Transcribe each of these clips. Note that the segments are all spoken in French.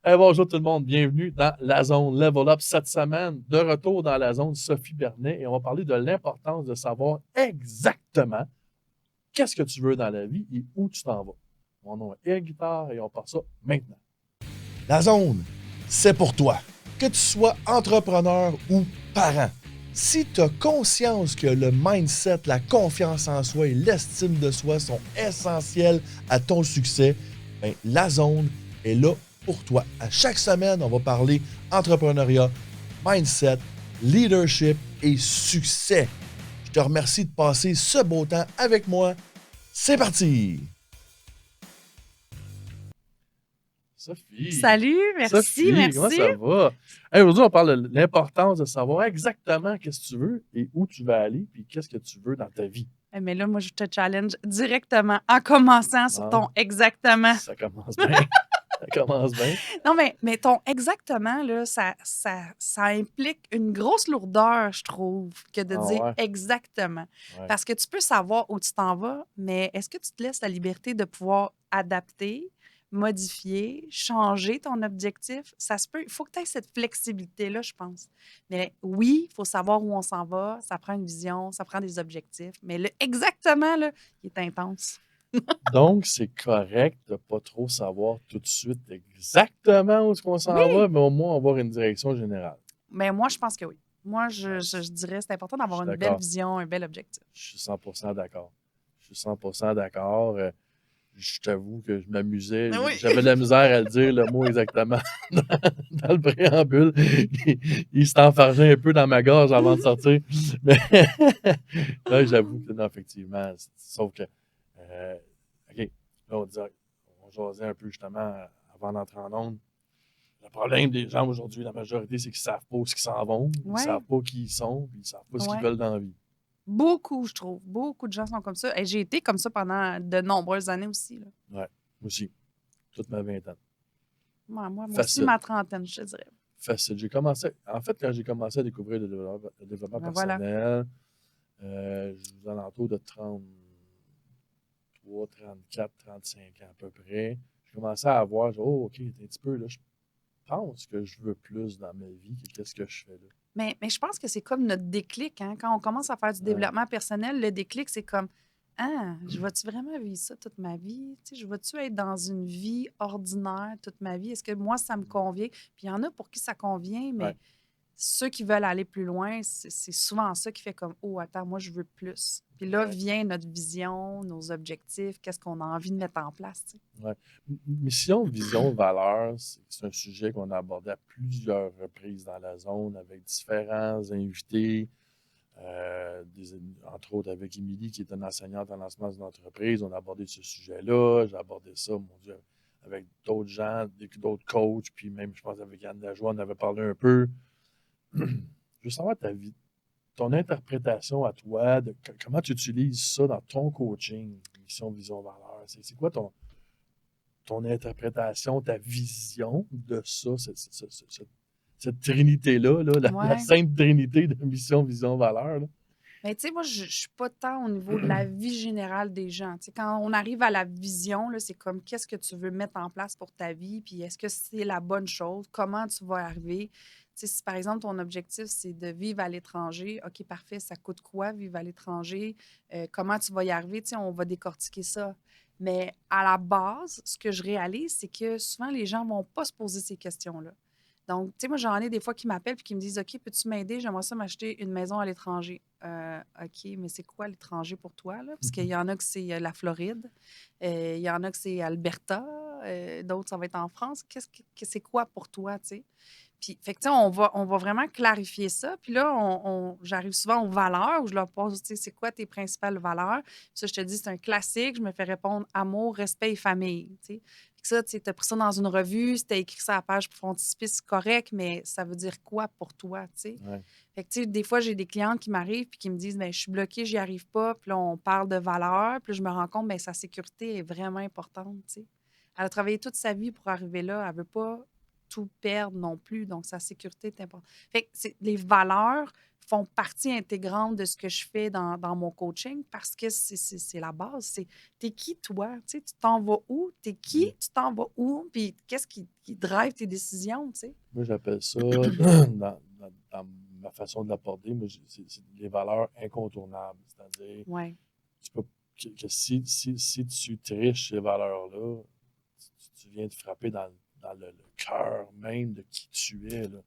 Hey, bonjour tout le monde, bienvenue dans la zone Level Up cette semaine. De retour dans la zone Sophie Bernet et on va parler de l'importance de savoir exactement qu'est-ce que tu veux dans la vie et où tu t'en vas. Mon nom est Eric Guitard et on part ça maintenant. La zone, c'est pour toi. Que tu sois entrepreneur ou parent. Si tu as conscience que le mindset, la confiance en soi et l'estime de soi sont essentiels à ton succès, ben, la zone est là pour toi. À chaque semaine, on va parler entrepreneuriat, mindset, leadership et succès. Je te remercie de passer ce beau temps avec moi. C'est parti! Sophie, Salut, merci, Sophie, comment merci. ça va? Hey, aujourd'hui, on parle de l'importance de savoir exactement qu'est-ce que tu veux et où tu vas aller puis qu'est-ce que tu veux dans ta vie. Mais là, moi, je te challenge directement en commençant sur ton Ah, exactement. ça commence bien. Ça commence bien. Non, mais ton exactement, là, ça implique une grosse lourdeur, je trouve, que de Ah dire ouais, exactement. ouais. Parce que tu peux savoir où tu t'en vas, mais est-ce que tu te laisses la liberté de pouvoir adapter, modifier, changer ton objectif? Ça se peut. Il faut que tu aies cette flexibilité-là, je pense. Mais oui, il faut savoir où on s'en va. Ça prend une vision, ça prend des objectifs. Mais le exactement, là, il est intense. Donc, c'est correct de ne pas trop savoir tout de suite exactement où est-ce qu'on s'en va, Oui, mais au moins avoir une direction générale. mais moi, je pense que oui. Moi, je, Ouais, je, je dirais que c'est important je d'avoir suis une belle d'accord. vision, un bel objectif. Je suis 100% d'accord. Je suis 100% d'accord. Je t'avoue que je m'amusais. Oui. J'avais de la misère à le dire, le mot exactement, dans, dans le préambule. Il s'est enfargé un peu dans ma gorge avant de sortir. Mais là, j'avoue que non, effectivement. Sauf que, OK, là, on jasait un peu justement avant d'entrer en onde. Le problème des gens aujourd'hui, la majorité, c'est qu'ils ne savent pas où ils s'en vont, ils ne savent Oui, pas qui ils sont, puis ils ne savent pas ce qu'ils oui. veulent dans la vie. Beaucoup, je trouve. Beaucoup de gens sont comme ça. Et j'ai été comme ça pendant de nombreuses années aussi, là. Ouais, moi aussi, toute ma vingtaine. Moi aussi, Facile, ma trentaine, je te dirais. facile. En fait, quand j'ai commencé à découvrir le développement Ben voilà. personnel, aux alentours de 33, 34, 35 ans à peu près, j'ai commencé à voir, oh, OK, un petit peu, là, je pense que je veux plus dans ma vie que qu'est-ce que je fais là. Mais je pense que c'est comme notre déclic, hein? Quand on commence à faire du Ouais. développement personnel, le déclic, c'est comme ah, je vais-tu vraiment vivre ça toute ma vie? Tu sais, je vais-tu être dans une vie ordinaire toute ma vie? Est-ce que moi, ça me convient? Puis il y en a pour qui ça convient, Ouais. mais ceux qui veulent aller plus loin, c'est souvent ça qui fait comme oh, attends, moi, je veux plus. Puis là Ouais. vient notre vision, nos objectifs, qu'est-ce qu'on a envie de mettre en place, tu sais. Ouais. Mission, vision, valeur, c'est un sujet qu'on a abordé à plusieurs reprises dans la zone avec différents invités, entre autres avec Émilie, qui est une enseignante en lancement d'une entreprise. On a abordé ce sujet-là. J'ai abordé ça, mon Dieu, avec d'autres gens, d'autres coachs, puis même, je pense, avec Anne Lajoie, on avait parlé un peu. Je veux savoir ta vie, ton interprétation à toi, de comment tu utilises ça dans ton coaching, mission, vision, valeur. C'est quoi ton interprétation, ta vision de ça, cette trinité-là, là, la Ouais. sainte trinité de mission, vision, valeur. Là. Mais tu sais, moi, je suis pas tant au niveau de la vie générale des gens. Tu sais, quand on arrive à la vision, là, c'est comme qu'est-ce que tu veux mettre en place pour ta vie, puis est-ce que c'est la bonne chose, comment tu vas arriver. Tu sais, si par exemple ton objectif, c'est de vivre à l'étranger, OK, parfait, ça coûte quoi vivre à l'étranger? Comment tu vas y arriver? Tu sais, on va décortiquer ça. Mais à la base, ce que je réalise, c'est que souvent, les gens vont pas se poser ces questions-là. Donc, tu sais, moi, j'en ai des fois qui m'appellent et qui me disent OK, peux-tu m'aider? J'aimerais ça m'acheter une maison à l'étranger. OK, mais c'est quoi l'étranger pour toi? Là? Parce qu'il y en a que c'est la Floride, il y en a que c'est Alberta, d'autres, ça va être en France. C'est quoi pour toi? Tu sais? Puis, fait que, tu sais, on va vraiment clarifier ça. Puis là, j'arrive souvent aux valeurs où je leur pose, tu sais, c'est quoi tes principales valeurs? Puis ça, je te dis, c'est un classique. Je me fais répondre amour, respect et famille. Tu sais. Ça, tu as pris ça dans une revue, si tu as écrit ça à la page pour frontispice, c'est correct, mais ça veut dire quoi pour toi, tu sais? Ouais. Fait que, tu sais, des fois, j'ai des clientes qui m'arrivent puis qui me disent, ben, je suis bloquée, j'y arrive pas. Puis là, on parle de valeurs. Puis là, je me rends compte, ben, sa sécurité est vraiment importante, tu sais. Elle a travaillé toute sa vie pour arriver là. Elle veut pas tout perdre non plus. Donc, sa sécurité est importante. Fait que les valeurs font partie intégrante de ce que je fais dans mon coaching parce que c'est la base. C'est t'es qui, toi? Tu sais, tu t'en vas où? T'es qui? Tu t'en vas où? Puis qu'est-ce qui drive tes décisions, tu sais? Moi, j'appelle ça, dans ma façon de l'aborder, moi, c'est les valeurs incontournables. C'est-à-dire, Ouais. tu peux, que si tu triches ces valeurs-là, tu viens de frapper dans le cœur même de qui tu es, là.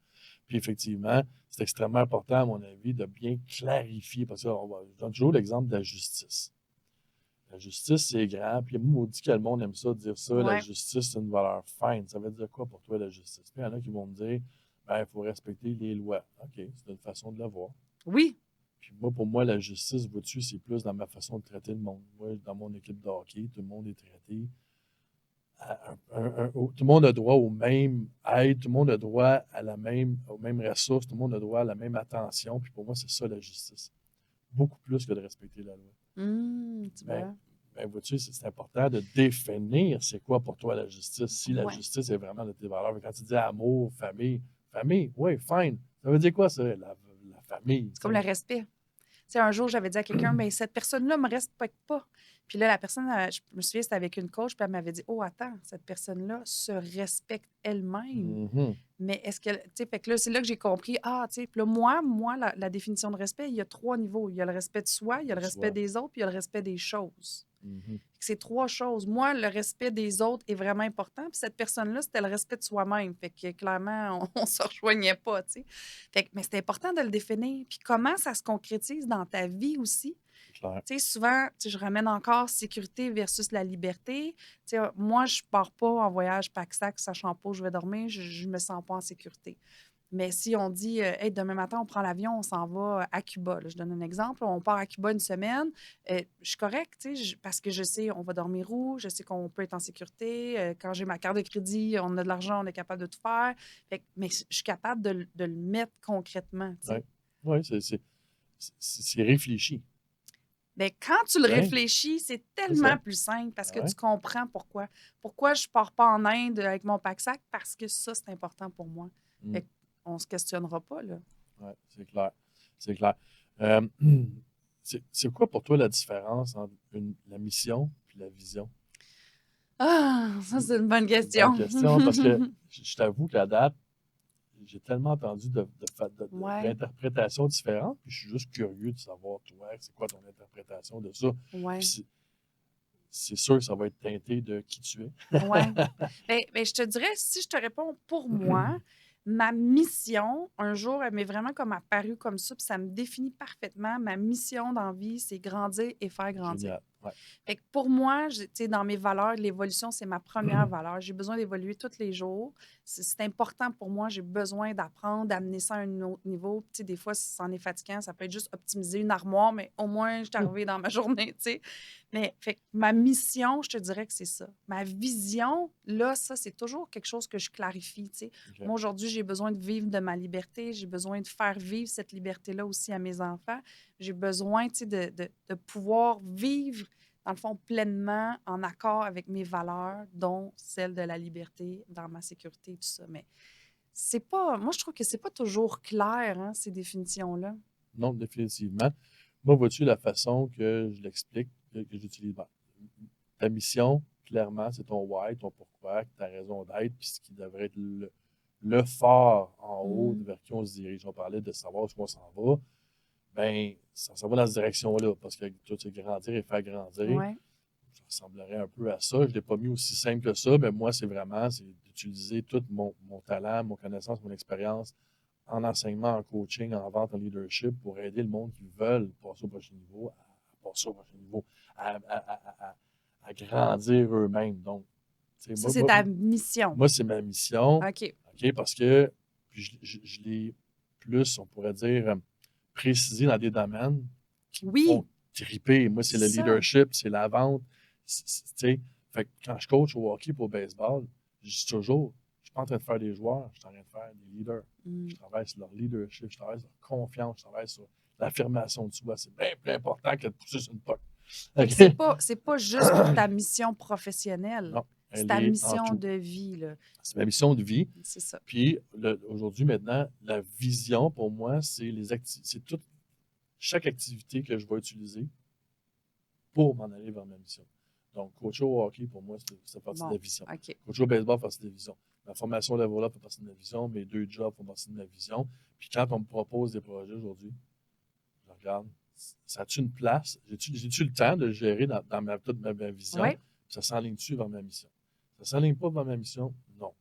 Puis effectivement, c'est extrêmement important, à mon avis, de bien clarifier, parce que je donne toujours l'exemple de la justice. La justice, c'est grand, puis moi, on dit que le monde aime ça, dire ça, la Ouais. justice, c'est une valeur fine. Ça veut dire quoi pour toi, la justice? Puis il y en a qui vont me dire, ben, il faut respecter les lois. OK, c'est une façon de le voir. Oui. Puis moi, pour moi, la justice, vois-tu, c'est plus dans ma façon de traiter le monde. Moi, dans mon équipe de hockey, tout le monde est traité. Tout le monde a droit au même aide, tout le monde a droit aux mêmes ressources, tout le monde a droit à la même attention. Puis pour moi, c'est ça la justice. Beaucoup plus que de respecter la loi. Tu Ben, vois. vois-tu, c'est important de définir c'est quoi pour toi la justice. Si la Ouais. justice est vraiment de tes valeurs. Quand tu dis amour, famille, oui, fine. Ça veut dire quoi, ça, la famille? C'est comme le respect. Tu sais, un jour, j'avais dit à quelqu'un, mais cette personne-là ne me respecte pas. Puis là, la personne, je me souviens, c'était avec une coach, puis elle m'avait dit, oh, attends, cette personne-là se respecte elle-même. Mhm. Mais est-ce qu'elle. Tu sais, fait que là, c'est là que j'ai compris, tu sais, puis là, moi la définition de respect, il y a 3 niveaux. Il y a le respect de soi, il y a le respect des autres, puis il y a le respect des choses. Mhm. C'est 3 choses. Moi, le respect des autres est vraiment important. Puis cette personne-là, c'était le respect de soi-même. Fait que clairement, on ne se rejoignait pas, tu sais. Fait que, mais c'est important de le définir. Puis comment ça se concrétise dans ta vie aussi. C'est clair. Tu sais, souvent, tu sais, je ramène encore sécurité versus la liberté. Tu sais, moi, je pars pas en voyage pack-sac, sachant pas où je vais dormir, je me sens pas en sécurité. Mais si on dit, hey, demain matin, on prend l'avion, on s'en va à Cuba, là, je donne un exemple, on part à Cuba une semaine, je suis correcte, tu sais, parce que je sais, on va dormir où, je sais qu'on peut être en sécurité. Quand j'ai ma carte de crédit, on a de l'argent, on est capable de tout faire. Mais je suis capable de le mettre concrètement, tu sais. Oui, c'est réfléchi. Mais quand tu le Ouais, réfléchis, c'est c'est ça. tellement plus simple parce que Ouais. tu comprends pourquoi. Pourquoi je pars pas en Inde avec mon pack-sac? Parce que ça, c'est important pour moi. Mm. Fait qu'on ne se questionnera pas, là. Ouais, c'est clair. C'est clair. Euh, c'est quoi pour toi la différence entre la mission et la vision? Ah, ça, c'est une bonne C'est une bonne question. question parce que je t'avoue qu'à date, j'ai tellement entendu Ouais, d'interprétations différentes, puis je suis juste curieux de savoir, toi, c'est quoi ton interprétation de ça. Puis ouais, c'est sûr que ça va être teinté de qui tu es. ouais. Ben, je te dirais, si je te réponds pour moi, ma mission, un jour, elle m'est vraiment comme apparue comme ça, puis ça me définit parfaitement. Ma mission dans la vie, c'est grandir et faire grandir. Génial. Ouais. Fait que pour moi, tu sais, dans mes valeurs, l'évolution, c'est ma première valeur. J'ai besoin d'évoluer tous les jours. C'est important pour moi. J'ai besoin d'apprendre, d'amener ça à un autre niveau. Tu sais, des fois, si c'en est fatigant, ça peut être juste optimiser une armoire, mais au moins, je suis arrivée dans ma journée, tu sais. Mais fait que ma mission, je te dirais que c'est ça. Ma vision, là, ça, c'est toujours quelque chose que je clarifie, tu sais. OK. Moi, aujourd'hui, j'ai besoin de vivre de ma liberté. J'ai besoin de faire vivre cette liberté-là aussi à mes enfants. J'ai besoin, tu sais, de pouvoir vivre dans le fond, pleinement en accord avec mes valeurs, dont celle de la liberté, dans ma sécurité, tout ça. Mais c'est pas, moi, je trouve que c'est pas toujours clair, hein, ces définitions-là. Non, définitivement. Moi, vois-tu la façon que je l'explique, que j'utilise? Ben, ta mission, clairement, c'est ton why, ton pourquoi, ta raison d'être, puis ce qui devrait être le phare en haut Mm. vers qui on se dirige. On parlait de savoir où on s'en va. Ben, ça va dans cette direction-là, parce que tout c'est grandir et faire grandir. Ouais. Ça ressemblerait un peu à ça. Je ne l'ai pas mis aussi simple que ça, mais moi, c'est d'utiliser tout mon talent, mon connaissance, mon expérience en enseignement, en coaching, en vente, en leadership pour aider le monde qui veulent passer au prochain niveau, à passer au prochain niveau, à grandir eux-mêmes. Donc, tu sais, Ça, c'est ta mission. moi, c'est ma mission, OK. OK, parce que puis je l'ai plus, on pourrait dire, précisé dans des domaines qui me Oui, font triper. Moi, c'est le ça. leadership, c'est la vente. Tu sais, fait que quand je coach au hockey pour au baseball, je dis toujours, je ne suis pas en train de faire des joueurs, je suis en train de faire des leaders. Mm. Je travaille sur leur leadership, je travaille sur leur confiance, je travaille sur l'affirmation de soi. C'est bien plus important que de pousser sur une puck. Fait que OK? c'est pas juste pour ta mission professionnelle. Non. C'est Elle ta est en mission tout. de vie, là. C'est ma mission de vie. C'est ça. Puis aujourd'hui, maintenant, la vision pour moi, c'est chaque activité que je vais utiliser pour m'en aller vers ma mission. Donc, coacher au hockey, pour moi, c'est partie de la Bon, vision. OK. Coacher au baseball fait partie de la vision. Ma formation level-up fait partie de la vision. Mes 2 jobs font partie de ma vision. Puis quand on me propose des projets aujourd'hui, je regarde, ça a-tu une place? J'ai-tu le temps de le gérer dans toute ma vision? Oui, Puis ça s'enligne-tu vers ma mission? Ça ne s'enligne pas vers ma mission? Non.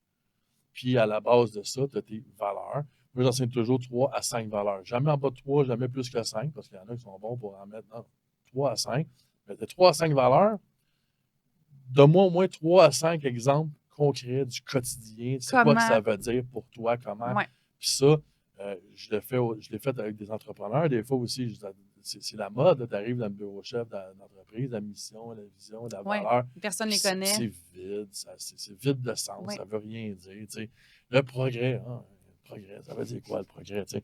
Puis à la base de ça, tu as tes valeurs. Moi, j'enseigne toujours 3 à 5 valeurs. Jamais en bas de 3, jamais plus que 5, parce qu'il y en a qui sont bons pour en mettre 3 à 5. Mais de 3 à 5 valeurs, donne-moi au moins 3 à 5 exemples concrets du quotidien. C'est quoi que ça veut dire pour toi, comment. ouais. Puis ça, je l'ai fait avec des entrepreneurs. Des fois aussi, c'est la mode. Tu arrives dans le bureau chef d'entreprise, la mission, la vision, la Ouais. valeur. Personne ne les C'est connaît. vide, c'est vide de sens, Ouais. ça ne veut rien dire. Tu sais. Le progrès, ça veut dire quoi le progrès? Tu sais?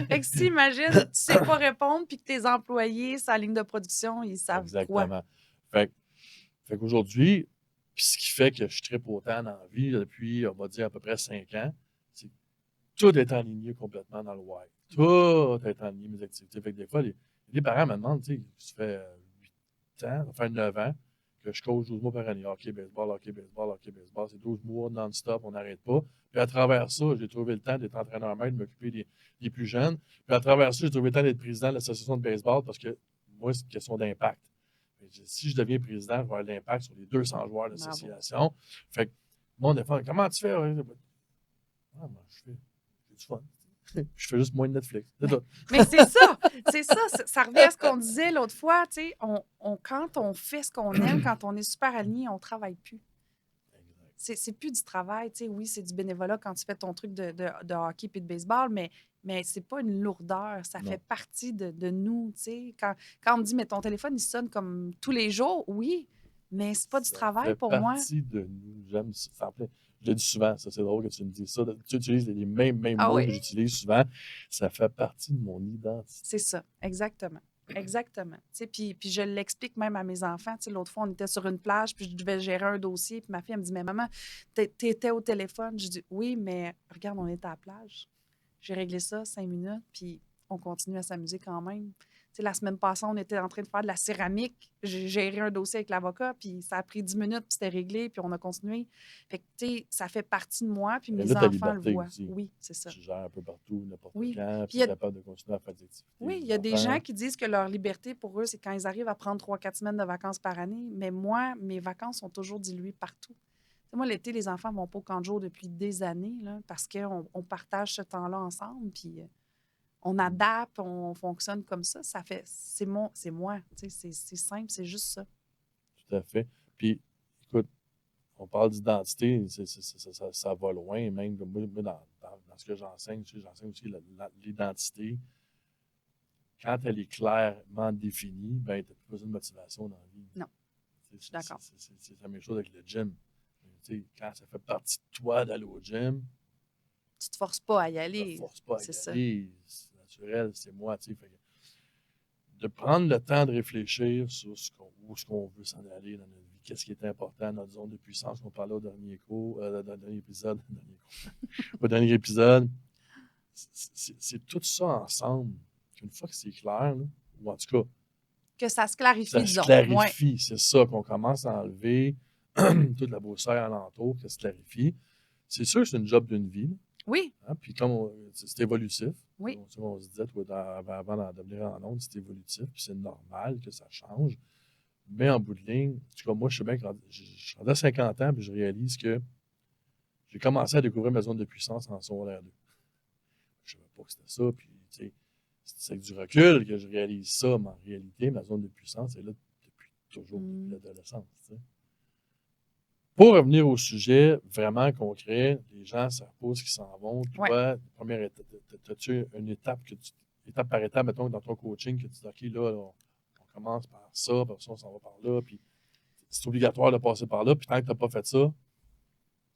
Fait que si, imagine, tu sais pas répondre, puis que tes employés, sa ligne de production, ils savent quoi. Exactement. Fait qu'aujourd'hui, puis ce qui fait que je tripe autant dans la vie depuis, on va dire, à peu près 5 ans, c'est que tout est aligné complètement dans le why. Tout est aligné, mes activités. Fait que des fois, les parents me demandent, tu sais, ça fait 8 ans, ça fait 9 ans que je coach 12 mois par année. Hockey, baseball, hockey, baseball, hockey, baseball. C'est 12 mois non-stop, on n'arrête pas. Puis à travers ça, j'ai trouvé le temps d'être entraîneur-maître, de m'occuper des plus jeunes. Puis à travers ça, j'ai trouvé le temps d'être président de l'association de baseball parce que moi, c'est une question d'impact. Si je deviens président, je vais avoir l'impact sur les 200 joueurs de l'association. Fait que mon défense, comment tu fais? Ah, moi, j'ai du fun. Je fais juste moins de Netflix. C'est tout. Mais c'est ça, ça revient à ce qu'on disait l'autre fois, tu sais, quand on fait ce qu'on aime, quand on est super aligné, on ne travaille plus. C'est plus du travail, tu sais, oui, c'est du bénévolat quand tu fais ton truc de hockey et de baseball, mais c'est pas une lourdeur, ça Non. fait partie de nous, tu sais. Quand on me dit, mais ton téléphone, il sonne comme tous les jours, oui, mais c'est pas du travail pour moi. Ça fait partie de nous. J'aime ça. Je le dis souvent, ça, c'est drôle que tu me dises ça. Tu utilises les mêmes Ah mots oui? que j'utilise souvent. Ça fait partie de mon identité. C'est ça, exactement. Exactement. Tu sais, puis je l'explique même à mes enfants. Tu sais, l'autre fois, on était sur une plage, puis je devais gérer un dossier, puis ma fille, elle me dit, mais maman, t'étais au téléphone. Je dis, oui, mais regarde, on était à la plage. J'ai réglé ça 5 minutes, puis on continue à s'amuser quand même. Tu sais, la semaine passée, on était en train de faire de la céramique. J'ai géré un dossier avec l'avocat, puis ça a pris 10 minutes, puis c'était réglé, puis on a continué. Fait que, tu sais, ça fait partie de moi, puis Mais mes là, ta enfants le liberté voient. aussi. Oui, c'est ça. Tu gères un peu partout, n'importe Oui. quand, Puis puis tu es capable de continuer à faire des activités. Oui, il y a des gens qui disent que leur liberté, pour eux, c'est quand ils arrivent à prendre 3-4 semaines de vacances par année. Mais moi, mes vacances sont toujours diluées partout. Tu sais, moi, l'été, les enfants ne vont pas au camp de jour depuis des années là, parce qu'on partage ce temps-là ensemble, puis on adapte, on fonctionne comme ça. C'est moi. Tu sais, c'est simple, c'est juste ça. Tout à fait. Puis, écoute, on parle d'identité, ça va loin, même comme moi, dans ce que j'enseigne, tu sais, j'enseigne aussi l'identité. Quand elle est clairement définie, ben, tu n'as plus besoin de motivation dans la vie. Non. Je suis d'accord. C'est la même chose avec le gym. Tu sais, quand ça fait partie de toi d'aller au gym, Tu ne te forces pas à y tu ne aller. te forces pas à C'est y ça. aller. C'est naturel, c'est moi. Tu sais, fait que de prendre le temps de réfléchir sur où ce qu'on veut s'en aller dans notre vie, qu'est-ce qui est important, notre zone de puissance qu'on parlait au dernier cours, dans le dernier épisode, au dernier épisode. C'est tout ça ensemble. Une fois que c'est clair, là, ou en tout cas, Que ça se clarifie, ça disons. se clarifie. Ouais. C'est ça qu'on commence à enlever toute la broussaille alentour, que ça se clarifie. C'est sûr que c'est une job d'une vie. Là. Oui. Hein? Puis comme c'est évolutif. Oui. On se disait, toi, avant d'en devenir en onde, c'est évolutif, puis c'est normal que ça change. Mais en bout de ligne, en tout cas, moi, je sais bien que je suis rendu à 50 ans, puis je réalise que j'ai commencé à découvrir ma zone de puissance en secondaire 2. Je ne savais pas que c'était ça, puis tu sais, c'est avec du recul que je réalise ça, mais en réalité, ma zone de puissance est là depuis toujours, depuis l'adolescence. Tu sais. Pour revenir au sujet vraiment concret, les gens savent pas ce qu'ils s'en vont. Toi, première étape, as-tu une étape étape par étape, mettons, dans ton coaching, que tu dis, OK, là, on commence par ça, puis ça, on s'en va par là, puis c'est obligatoire de passer par là, puis tant que tu n'as pas fait ça,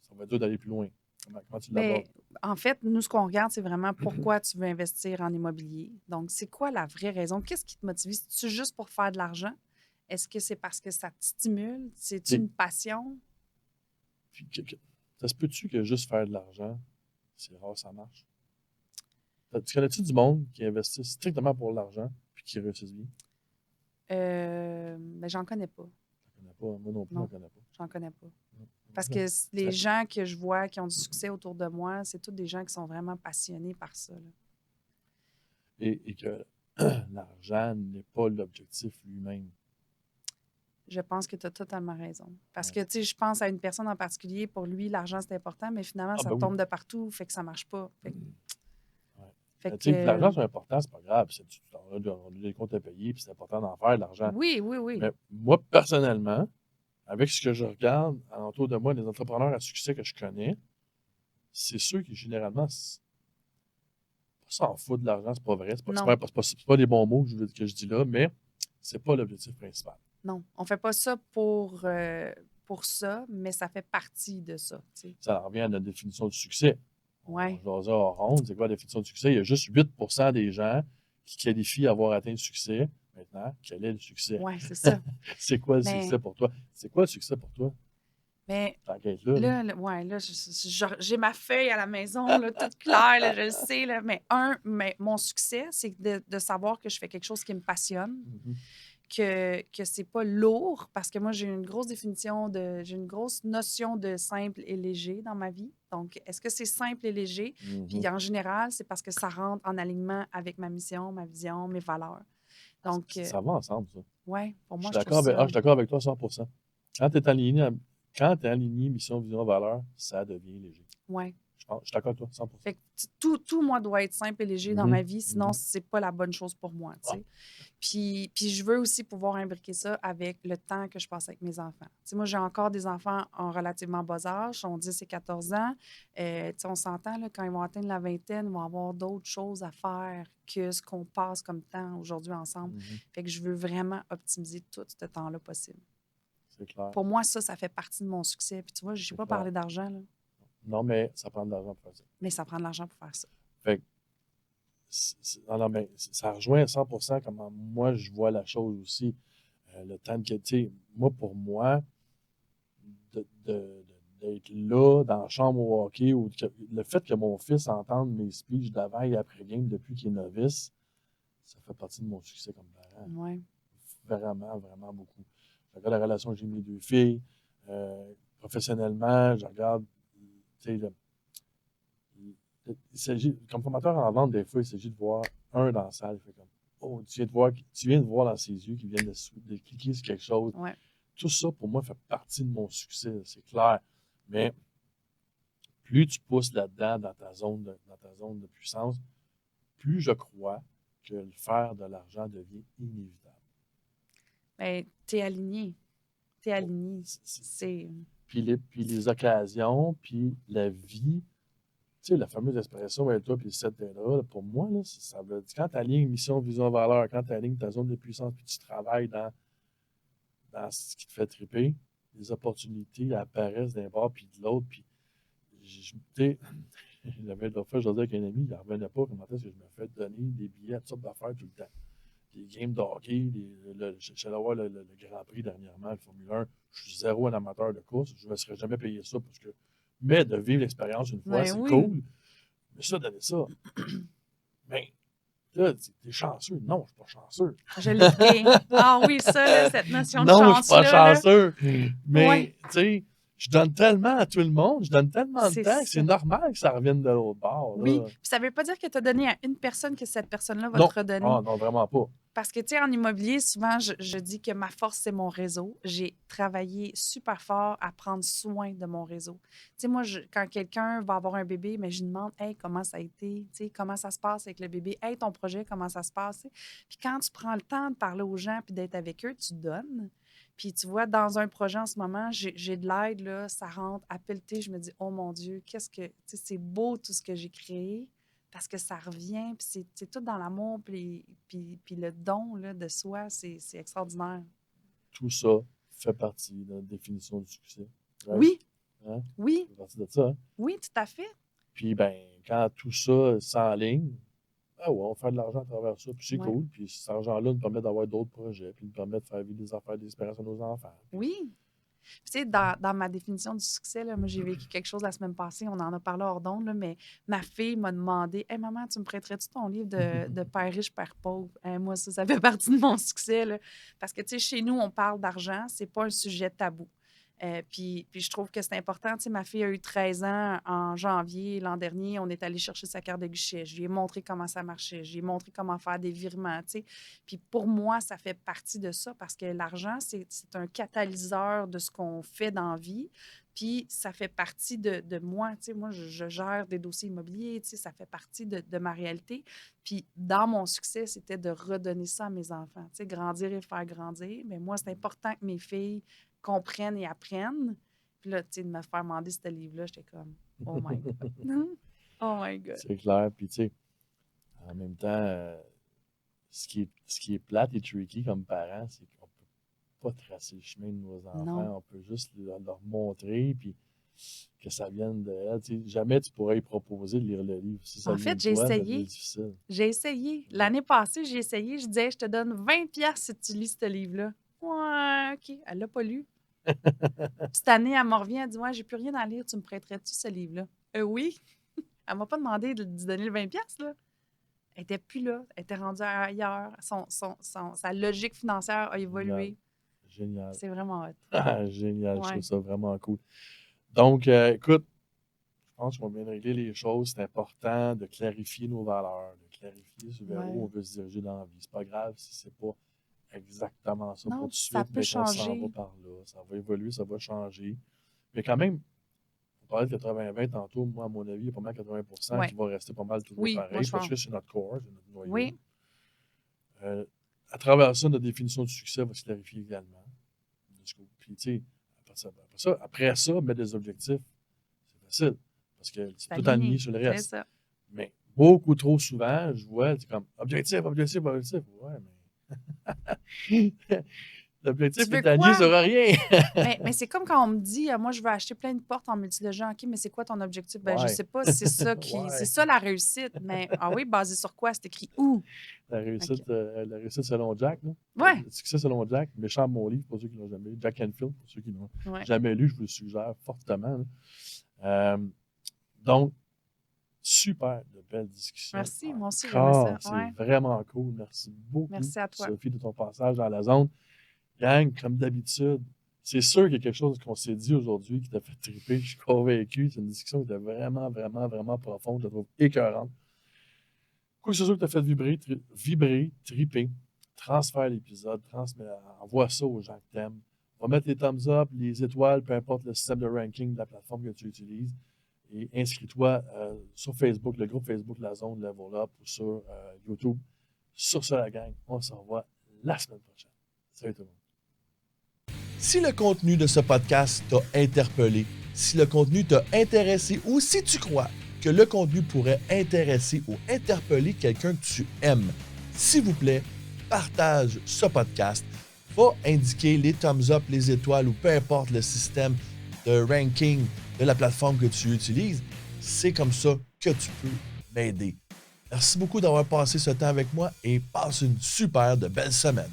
ça va être dur d'aller plus loin. Comment tu l'abordes? En fait, nous, ce qu'on regarde, c'est vraiment pourquoi tu veux investir en immobilier. Donc, c'est quoi la vraie raison? Qu'est-ce qui te motive? C'est-tu juste pour faire de l'argent? Est-ce que c'est parce que ça te stimule? C'est T'sais, une passion? puis ça se peut-tu que juste faire de l'argent, c'est rare, ça marche? Tu connais-tu du monde qui investit strictement pour l'argent puis qui réussissent bien? Ben, j'en connais pas. Je connais pas. Moi non plus, je Non, connais pas. j'en connais pas. Non. Parce Non. que les Ça- gens que je vois qui ont du succès autour de moi, c'est tous des gens qui sont vraiment passionnés par ça, là. Et que l'argent n'est pas l'objectif lui-même. Je pense que tu as totalement raison. Parce Ouais. que, tu sais, je pense à une personne en particulier, pour lui, l'argent, c'est important, mais finalement, Ah ça ben oui. tombe de partout, fait que ça marche pas. Ouais. Fait Tu sais, puis l'argent, que, c'est important, c'est pas grave. On a des comptes à payer, puis c'est important d'en faire de l'argent. oui, oui, oui. Mais moi, personnellement, avec ce que je regarde autour de moi, les entrepreneurs à succès que je connais, c'est ceux qui, généralement, s'en foutent de l'argent, c'est pas vrai. Non, C'est pas des bons mots que je dis là, mais c'est pas l'objectif principal. non. On fait pas ça pour ça, mais ça fait partie de ça, tu sais. Ça revient à notre définition du succès. Ouais. On va en ronde. C'est quoi la définition du succès? Il y a juste 8% des gens qui qualifient avoir atteint le succès. Maintenant, quel est le succès? Ouais, c'est ça. C'est quoi le Mais, succès pour toi? C'est quoi le succès pour toi? mais T'enquêtes là, là. ouais, là, j'ai ma feuille à la maison, là, toute claire, là, je le sais, là, mais mon succès, c'est de savoir que je fais quelque chose qui me passionne, Mhm. que c'est pas lourd, parce que moi, j'ai une grosse notion de simple et léger dans ma vie. Donc, est-ce que c'est simple et léger? Mhm. Puis, en général, c'est parce que ça rentre en alignement avec ma mission, ma vision, mes valeurs. Donc, Ça va ensemble, ça. ouais, pour Je moi, suis je trouve d'accord avec, ça, je suis d'accord avec toi à 100%. Quand tu es aligné, mission, vision, valeur, ça devient léger. ouais. Je suis d'accord avec toi, 100%. Fait que tout, moi, doit être simple et léger dans Mhm. ma vie, sinon, Mhm. c'est pas la bonne chose pour moi, tu Ah, sais. Puis je veux aussi pouvoir imbriquer ça avec le temps que je passe avec mes enfants. Tu sais, moi, j'ai encore des enfants en relativement bas âge, ont 10 et 14 ans. Tu sais, on s'entend, là, quand ils vont atteindre la vingtaine, ils vont avoir d'autres choses à faire que ce qu'on passe comme temps aujourd'hui ensemble. mhm. Fait que je veux vraiment optimiser tout ce temps-là possible. C'est clair. Pour moi, ça fait partie de mon succès. Puis tu vois, je C'est n'ai pas clair. parlé d'argent, là, Non, mais ça prend de l'argent pour faire ça. mais ça prend de l'argent pour faire ça. Fait que non, mais ça rejoint à 100% comment moi je vois la chose aussi. Le temps de qualité. Moi, pour moi, d'être là dans la chambre au hockey, ou le fait que mon fils entende mes speeches d'avant et après game depuis qu'il est novice, ça fait partie de mon succès comme parent. Ouais. Vraiment, vraiment beaucoup. Je regarde la relation que j'ai avec mes deux filles. Professionnellement, je regarde, tu sais, comme formateur en vente, des fois, il s'agit de voir un dans la salle. Il fait comme, oh, tu viens de voir dans ses yeux qu'il vient de cliquer sur quelque chose. Ouais. Tout ça, pour moi, fait partie de mon succès, c'est clair. Mais plus tu pousses là-dedans dans ta zone de puissance, plus je crois que le faire de l'argent devient inévitable. Ben, t'es aligné. T'es aligné. C'est- C'est. Puis les occasions, puis la vie, tu sais, la fameuse expression, toi, puis le 7 là, pour moi, là, ça veut dire quand tu alignes mission, vision, valeur, quand tu alignes ta zone de puissance, puis tu travailles dans ce qui te fait triper, les opportunités apparaissent d'un bord puis de l'autre. Puis, tu sais, j'avais l'autre fois, je disais avec un ami, il ne revenait pas comment est-ce que je me fais donner des billets à toutes sortes d'affaires tout le temps. Des games de hockey, je suis allé voir le Grand Prix dernièrement, le Formule 1. Je suis zéro un amateur de course. Je ne me serais jamais payé ça parce que. Mais de vivre l'expérience une fois, Ben c'est oui. cool. Mais ça, donner ça. Mais là, t'es chanceux. Non, je ne suis pas chanceux. Je l'ai pris. Ah oui, ça, là, cette notion de Non, je ne suis pas chance-là. Là. chanceux. Mais, Ouais. tu sais, je donne tellement à tout le monde, je donne tellement de C'est temps que c'est ça. normal que ça revienne de l'autre bord. Oui. Là. Puis ça ne veut pas dire que tu as donné à une personne que cette personne-là va Non. te redonner. Ah, non, vraiment pas. Parce que, tu sais, en immobilier, souvent, je dis que ma force, c'est mon réseau. J'ai travaillé super fort à prendre soin de mon réseau. Tu sais, moi, quand quelqu'un va avoir un bébé, mais je lui demande, hey, comment ça a été? Tu sais, comment ça se passe avec le bébé? Hey, ton projet, comment ça se passe? Puis quand tu prends le temps de parler aux gens puis d'être avec eux, tu donnes. Puis tu vois, dans un projet en ce moment, j'ai de l'aide, là, ça rentre à pelleter. Je me dis, oh mon Dieu, tu sais, c'est beau tout ce que j'ai créé. Parce que ça revient, puis c'est tout dans l'amour, puis le don là, de soi, c'est extraordinaire. Tout ça fait partie de la définition du succès. Right? Oui, Hein? oui, Ça fait partie de ça. Hein? oui, tout à fait. Puis, ben, quand tout ça s'enligne, Ah ouais, on fait de l'argent à travers ça, puis c'est Ouais. cool. Puis cet argent-là nous permet d'avoir d'autres projets, puis nous permet de faire vivre des affaires, des expériences à nos enfants. Puis, Oui. Puis, tu sais, dans ma définition du succès, là, moi, j'ai vécu quelque chose la semaine passée, on en a parlé hors d'onde, là, mais ma fille m'a demandé: Hey, maman, tu me prêterais-tu ton livre de Père riche, Père pauvre? Moi, ça fait partie de mon succès. Là. Parce que, tu sais, chez nous, on parle d'argent, c'est pas un sujet tabou. Puis je trouve que c'est important. Tu sais, ma fille a eu 13 ans en janvier l'an dernier. On est allé chercher sa carte de guichet. Je lui ai montré comment ça marchait. Je lui ai montré comment faire des virements. Tu sais. Puis pour moi, ça fait partie de ça parce que l'argent, c'est un catalyseur de ce qu'on fait dans la vie. Puis ça fait partie de moi. Tu sais, moi, je gère des dossiers immobiliers. Tu sais, ça fait partie de ma réalité. Puis dans mon succès, c'était de redonner ça à mes enfants. Tu sais, grandir et faire grandir. Mais moi, c'est important que mes filles comprennent et apprennent. Puis là, tu sais, de me faire demander ce livre-là, j'étais comme, oh my God. Oh my God. c'est clair. Puis, tu sais, en même temps, ce qui est plate et tricky comme parent, c'est qu'on peut pas tracer le chemin de nos enfants. Non. On peut juste leur montrer, puis que ça vienne de elle. Tu sais, jamais tu pourrais y proposer de lire le livre. Si ça En vient fait, de j'ai toi, ça devient essayé. difficile. J'ai essayé. L'année passée, j'ai essayé. Je disais, je te donne 20$ si tu lis ce livre-là. Ouais, OK. Elle l'a pas lu. Cette année, elle me revient, elle dit, ouais, j'ai plus rien à lire. Tu me prêterais-tu ce livre-là? Oui. Elle m'a pas demandé de donner le 20$, là. Elle était plus là. Elle était rendue ailleurs. Sa logique financière a Génial. évolué. Génial. C'est vraiment hot. Ah, génial. Je Ouais. trouve ça vraiment cool. Donc, écoute, je pense qu'on vient de régler les choses. C'est important de clarifier nos valeurs, de clarifier vers où on Ouais. veut se diriger dans la vie. C'est pas grave si c'est pas exactement ça pour Non, tout de ça suite, peut mais qu'on s'en va changer. par là. Ça va évoluer, ça va changer. Mais quand même, on parlait de 80-20 tantôt. Moi, à mon avis, il y a pas mal 80% Ouais. qui va rester pas mal toujours Oui, moi, pareil je parce pense. que c'est notre corps, c'est notre noyau. Oui. À travers ça, notre définition du succès va se clarifier également. Puis, tu sais, après ça, mettre des objectifs, c'est facile parce que c'est tout aligné sur le C'est reste. ça. Mais beaucoup trop souvent, je vois, c'est comme objectif, objectif, objectif. Ouais, mais l'objectif Tu veux est aligné quoi? sur rien. Mais c'est comme quand on me dit, moi, je veux acheter plein de portes en multilogement. OK, mais c'est quoi ton objectif? Ben, je Ouais. sais pas. C'est ça Ouais. c'est ça la réussite. Mais, ah oui, basé sur quoi? C'est écrit où? La réussite selon Jack, là. Ouais. Le succès selon Jack, méchant mon livre pour ceux qui l'ont jamais lu. Jack Canfield, pour ceux qui l'ont Ouais. jamais lu, je vous le suggère fortement. Là. Donc, super de belles discussions. Merci, moi aussi, j'aimais ça. C'est Ouais. vraiment cool. Merci beaucoup, Merci à toi. Sophie, de ton passage dans la zone. Gang, comme d'habitude, c'est sûr qu'il y a quelque chose qu'on s'est dit aujourd'hui qui t'a fait triper. Je suis convaincu. C'est une discussion qui était vraiment, vraiment, vraiment profonde. Je la trouve écœurante. Quoi que ce soit que t'a fait vibrer, triper, transfère l'épisode, envoie ça aux gens que t'aimes. On va mettre les thumbs up, les étoiles, peu importe le système de ranking de la plateforme que tu utilises. Et inscris-toi sur Facebook, le groupe Facebook La Zone Level Up ou sur YouTube. Sur ce, la gang, on se revoit la semaine prochaine. Salut tout le monde. Si le contenu de ce podcast t'a interpellé, si le contenu t'a intéressé ou si tu crois que le contenu pourrait intéresser ou interpeller quelqu'un que tu aimes, s'il vous plaît, partage ce podcast. Va indiquer les thumbs up, les étoiles ou peu importe le système de ranking de la plateforme que tu utilises. C'est comme ça que tu peux m'aider. Merci beaucoup d'avoir passé ce temps avec moi et passe une super de belle semaine.